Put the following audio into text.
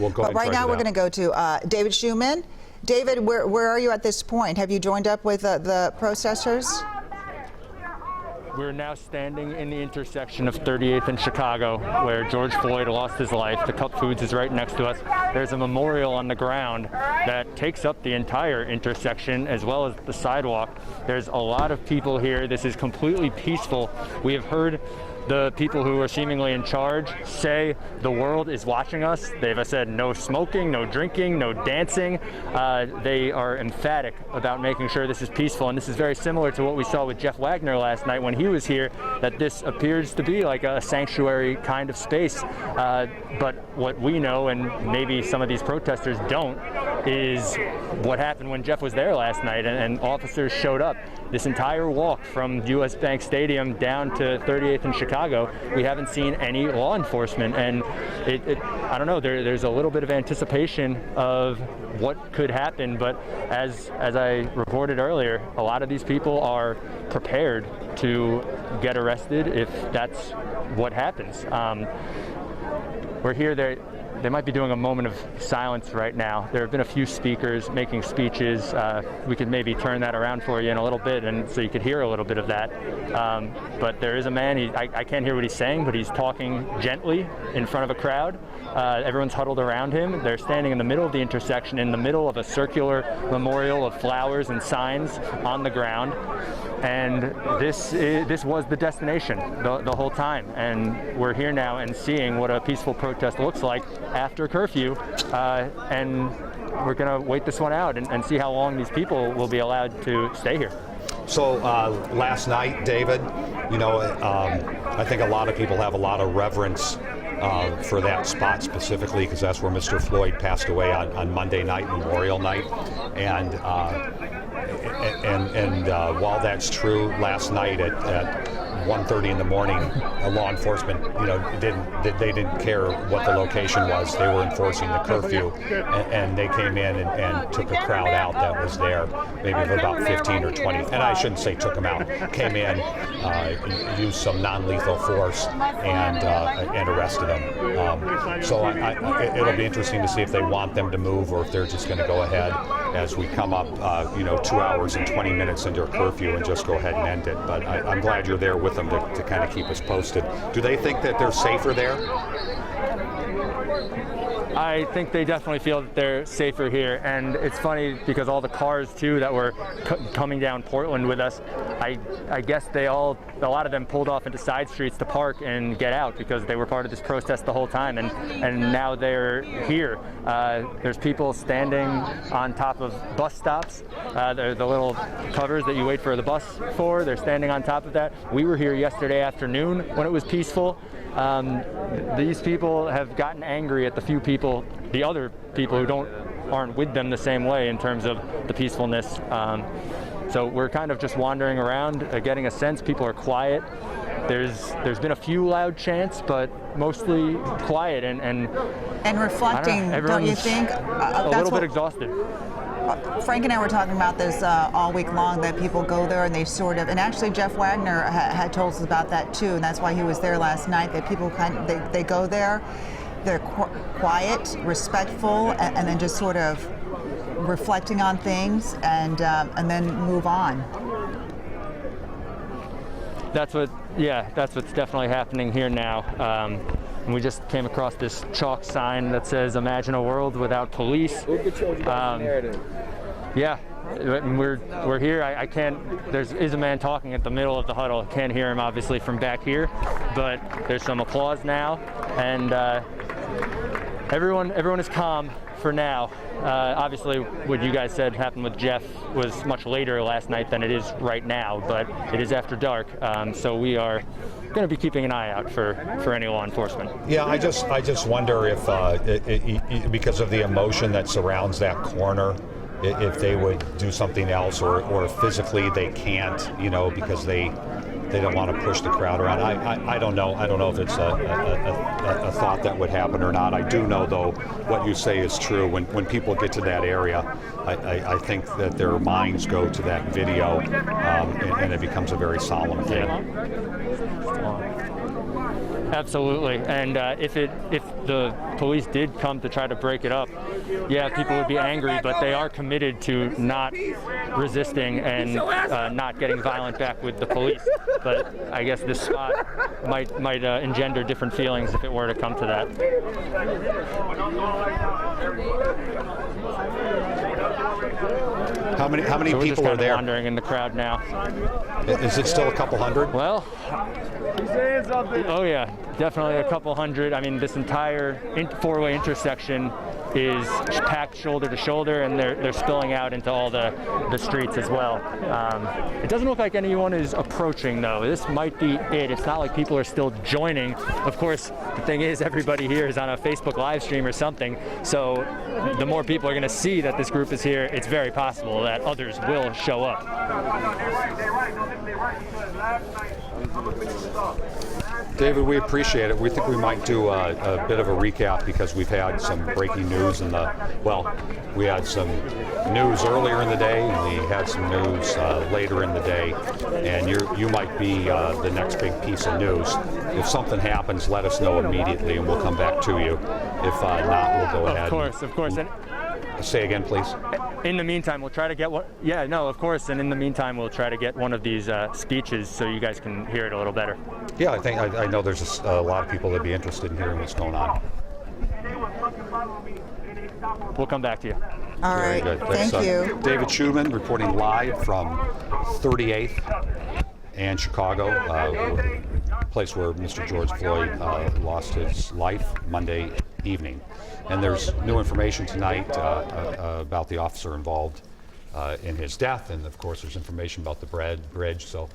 We'll go ahead and right now we're going to go to David Schuman. David, where are you at this point? Have you joined up with the protesters? We're now standing in the intersection of 38th and Chicago, where George Floyd lost his life. The Cup Foods is right next to us. There's a memorial on the ground that takes up the entire intersection as well as the sidewalk. There's a lot of people here. This is completely peaceful. We have heard the people who are seemingly in charge say the world is watching us. They've said no smoking, no drinking, no dancing. They are emphatic about making sure this is peaceful, and this is very similar to what we saw with Jeff Wagner last night when he was here, that this appears to be like a sanctuary kind of space. But what we know, and maybe some of these protesters don't, is what happened when Jeff was there last night and officers showed up. This entire walk from US Bank Stadium down to 38th and Chicago, we haven't seen any law enforcement, and I don't know, there's a little bit of anticipation of what could happen, but as I reported earlier, a lot of these people are prepared to get arrested if that's what happens. We're here, they might be doing a moment of silence right now. There have been a few speakers making speeches. We could maybe turn that around for you in a little bit, and so you could hear a little bit of that. But there is a man, I can't hear what he's saying, but he's talking gently in front of a crowd. Everyone's huddled around him. They're standing in the middle of the intersection, in the middle of a circular memorial of flowers and signs on the ground. And this was the destination the whole time. And we're here now and seeing what a peaceful protest looks like after curfew, and we're going to wait this one out and see how long these people will be allowed to stay here. So last night, David, you know, I think a lot of people have a lot of reverence for that spot specifically because that's where Mr. Floyd passed away on Monday night, Memorial Night, and while that's true, last night at 1:30 in the morning, law enfortement, you know, they didn't care what the location was. They were enforcing the curfew, and they came in and took a crowd out that was there, maybe of about 15 or 20. And I shouldn't say took them out. Came in, used some non-lethal force, and arrested them. So it'll be interesting to see if they want them to move or if they're just going to go ahead as we come up, 2 hours and 20 minutes into a curfew and just go ahead and end it. But I'm glad you're there with them to kind of keep us posted. Do they think that they're safer there? I think they definitely feel that they're safer here, and it's funny because all the cars too that were coming down Portland with us, I guess a lot of them pulled off into side streets to park and get out because they were part of this protest the whole time, and now they're here. There's people standing on top of bus stops. They're the little covers that you wait for the bus for. They're standing on top of that. We were here yesterday afternoon when it was peaceful. These people have gotten angry at the other people who aren't with them the same way in terms of the peacefulness. So we're kind of just wandering around, getting a sense. People are quiet. There's been a few loud chants, but mostly quiet and reflecting. Don't you think? A little bit exhausted. Frank and I were talking about this all week long, that people go there and they and actually Jeff Wagner had told us about that too, and that's why he was there last night, that people they go there, they're quiet, respectful, and then just sort of reflecting on things and then move on. That's what's definitely happening here now. And we just came across this chalk sign that says, "Imagine a world without police." Yeah, we're here. I can't. There is a man talking at the middle of the huddle. Can't hear him obviously from back here, but there's some applause now, and everyone is calm for now. Obviously, what you guys said happened with Jeff was much later last night than it is right now, but it is after dark, so we are going to be keeping an eye out for any law enforcement. Yeah, I just wonder if because of the emotion that surrounds that corner, if they would do something else, or physically they can't, because they don't want to push the crowd around. I don't know. I don't know if it's a thought that would happen or not. I do know, though, what you say is true. When people get to that area, I think that their minds go to that video, and it becomes a very solemn thing. Absolutely, and if the police did come to try to break it up, yeah, people would be angry, but they are committed to not resisting and not getting violent back with the police. But I guess this spot might engender different feelings if it were to come to that. How many So we're just people kind are of there? wandering in the crowd now. Is it still a couple hundred? Well, oh yeah, definitely a couple hundred. I mean, this entire four-way intersection is packed shoulder to shoulder, and they're spilling out into all the streets as well. It doesn't look like anyone is approaching, though. This might be it. It's not like people are still joining. Of course, the thing is, everybody here is on a Facebook live stream or something, so the more people are going to see that this group is here, it's very possible that others will show up. David, we appreciate it. We think we might do a bit of a recap because we've had some breaking news we had some news earlier in the day and we had some news later in the day, and you might be the next big piece of news. If something happens, let us know immediately and we'll come back to you. If not, we'll go ahead. Of course. And say again, please. in the meantime, we'll try to get one. Yeah, no, of course. And in the meantime, we'll try to get one of these speeches so you guys can hear it a little better. Yeah, I know there's a lot of people that'd be interested in hearing what's going on. We'll come back to you. All Very right. good. Thanks, Thank you. David Schuman reporting live from 38th and Chicago, place where Mr. George Floyd lost his life Monday evening. And there's new information tonight about the officer involved in his death, and of course there's information about the bridge. So